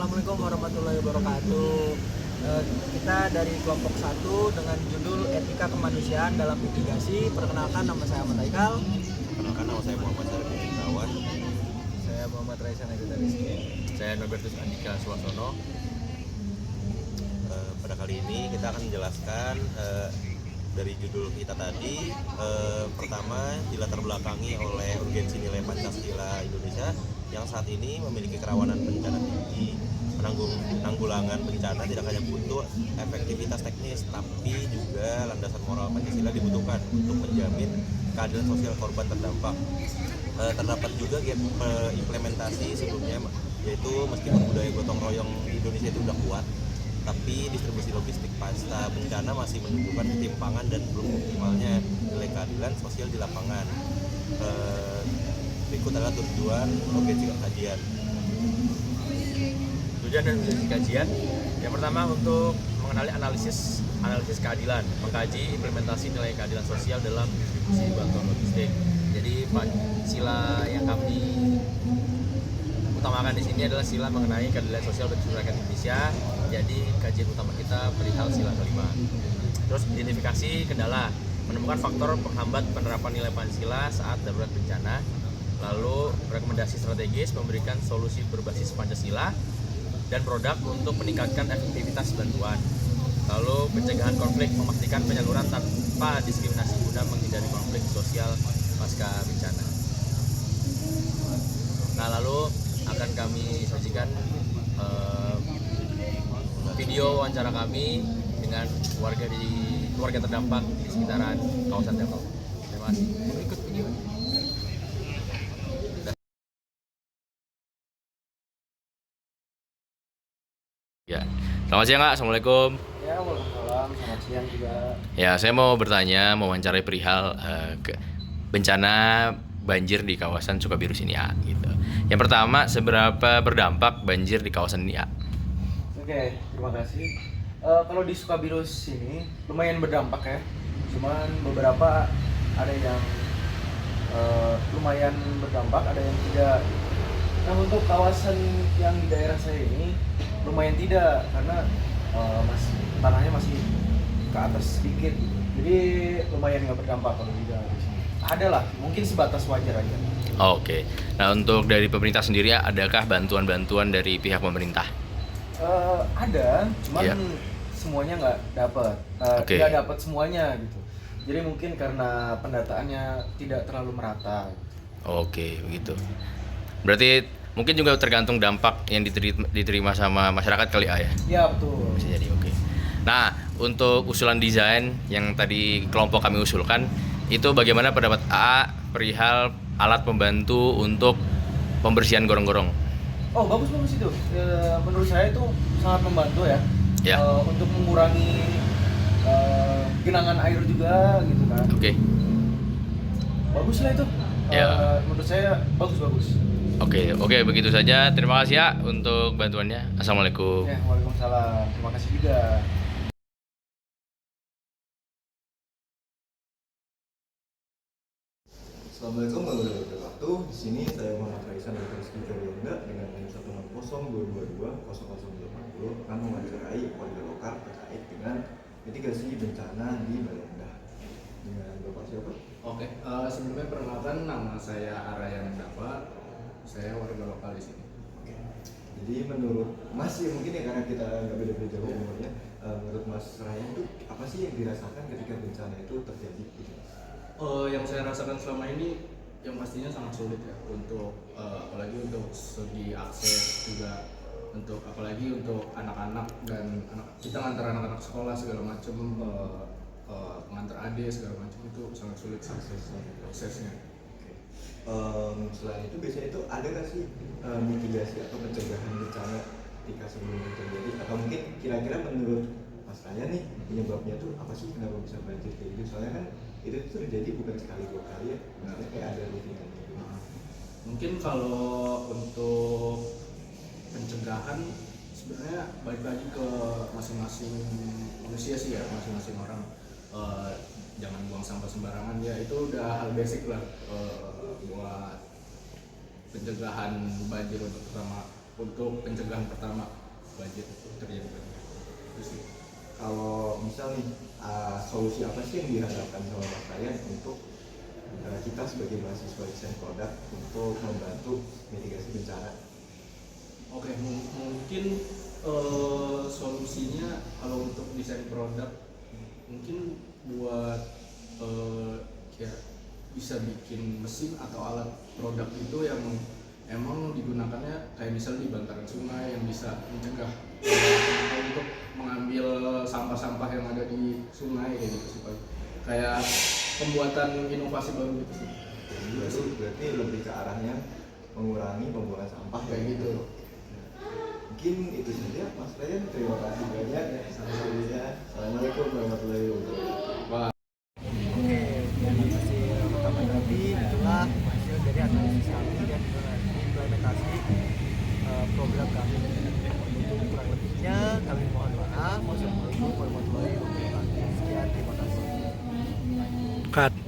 Assalamualaikum warahmatullahi wabarakatuh. Kita dari kelompok 1 dengan judul Etika Kemanusiaan dalam Mitigasi. Perkenalkan, nama saya Ahmad Haikal. Perkenalkan, nama saya Muhammad Syarif Kawan. Saya Muhammad Raisan Agita Rizky. Saya Norbertus Andika Suwasono. Pada kali ini kita akan menjelaskan dari judul kita tadi. Pertama, dilatar belakangi oleh urgensi nilai Pancasila Indonesia yang saat ini memiliki kerawanan bencana tinggi. Penanggulangan bencana tidak hanya butuh efektivitas teknis, tapi juga landasan moral Pancasila dibutuhkan untuk menjamin keadilan sosial korban terdampak. Terdapat juga gap implementasi sebelumnya, yaitu meskipun budaya gotong royong di Indonesia itu sudah kuat, tapi distribusi logistik pasca bencana masih menunjukkan ketimpangan dan belum optimalnya nilai keadilan sosial di lapangan. Berikut adalah tujuan urgensi kajian. Tujuan dan urgensi kajian yang pertama untuk mengenali analisis keadilan, mengkaji implementasi nilai keadilan sosial dalam distribusi bantuan logistik. Jadi sila yang kami utamakan di sini adalah sila mengenai keadilan sosial bagi seluruh rakyat Indonesia. Jadi kajian utama kita perihal sila kelima. Terus identifikasi kendala, menemukan faktor penghambat penerapan nilai Pancasila saat darurat bencana. Lalu rekomendasi strategis, memberikan solusi berbasis Pancasila dan produk untuk meningkatkan efektivitas bantuan. Lalu pencegahan konflik, memastikan penyaluran tanpa diskriminasi guna menghindari konflik sosial pasca bencana. Nah, lalu akan kami sajikan video wawancara kami dengan warga terdampak di sekitaran kawasan Depok. Terima kasih. Ikut video. Ya, selamat siang Kak, Assalamualaikum. Ya, waalaikumsalam. Selamat siang juga. Ya, saya mau bertanya, mewawancarai perihal bencana banjir di kawasan Sukabiru sini ya, gitu. Yang pertama, seberapa berdampak banjir di kawasan ini ya? Oke, terima kasih. Kalau di Sukabiru sini lumayan berdampak ya. Cuman beberapa ada yang lumayan berdampak, ada yang tidak. Nah, untuk kawasan yang di daerah saya ini lumayan tidak, karena tanahnya masih ke atas sedikit, jadi lumayan nggak berdampak kalau di daerah sini. Ada lah, mungkin sebatas wajar aja. Oke. Nah, untuk dari pemerintah sendiri ya, adakah bantuan-bantuan dari pihak pemerintah? Ada, cuman Iya. semuanya nggak dapat, Oke. nggak dapat semuanya gitu. Jadi mungkin karena pendataannya tidak terlalu merata. Oke, begitu. Berarti mungkin juga tergantung dampak yang diterima sama masyarakat kali ya? Ya, betul. Bisa jadi, oke. Nah, untuk usulan desain yang tadi kelompok kami usulkan, itu bagaimana pendapat AA perihal alat pembantu untuk pembersihan gorong-gorong? Oh, bagus itu. Menurut saya itu sangat membantu ya. Ya. Untuk mengurangi genangan air juga gitu kan. Oke. Bagus lah itu. Ya. Menurut saya bagus. Oke, begitu saja. Terima kasih ya untuk bantuannya. Assalamualaikum. Ya, waalaikumsalam. Terima kasih juga. Assalamualaikum warahmatullahi wabarakatuh. Di sini saya Muhammad Raisan Agita Rizky dengan NIM 160-222-0080 akan mewawancarai warga lokal terkait dengan mitigasi bencana di Balendah. Dengan Bapak siapa? Oke, sebelumnya perkenalkan, nama saya Arayan Dapa. Saya warga lokal di sini. Oke. Jadi menurut Mas ya, mungkin ya karena kita nggak beda-beda jauh umurnya, menurut Mas Ryan itu apa sih yang dirasakan ketika bencana itu terjadi? Gitu? Yang saya rasakan selama ini yang pastinya sangat sulit ya, untuk apalagi untuk segi akses juga, untuk apalagi untuk anak-anak dan kita ngantar anak-anak sekolah segala macam, mengantar adik segala macam, itu sangat sulit aksesnya. Selain itu biasanya itu ada nggak sih mitigasi atau pencegahan bencana ketika sebelum itu terjadi, atau mungkin kira-kira menurut Mas Raya nih penyebabnya tuh apa sih, kenapa bisa banjir kayak gitu? Soalnya kan itu tuh terjadi bukan sekali dua kali ya, maksudnya kayak ada rutinannya gitu. Mungkin kalau untuk pencegahan sebenarnya balik lagi ke masing-masing manusia sih ya, masing-masing orang. Jangan buang sampah sembarangan ya, itu udah hal basic lah buat pencegahan banjir untuk terutama untuk pencegahan pertama banjir itu terjadi banjir. Itu sih. Kalau misal nih solusi apa sih yang diharapkan sama Mas Ryan untuk kita sebagai mahasiswa desain produk untuk membantu mitigasi bencana? Oke, mungkin solusinya kalau untuk desain produk mungkin buat ya bisa bikin mesin atau alat produk itu yang emang digunakannya kayak misalnya di bantaran sungai yang bisa mencegah untuk mengambil sampah-sampah yang ada di sungai kayak gitu sih Pak. Kayak pembuatan inovasi baru gitu sih. Berarti lebih ke arahnya mengurangi pembuangan sampah Kayak gitu. Mungkin itu saja Mas Ryan, terima kasih banyak ya. Assalamualaikum warahmatullahi wabarakatuh. Oke, terima kasih pertama tadi itulah hasil dari analisis kami dan implementasi program kami. Untuk kurang lebihnya kami mohon maaf. Wassalamualaikum warahmatullahi wabarakatuh. Sekian, terima kasih. Cut.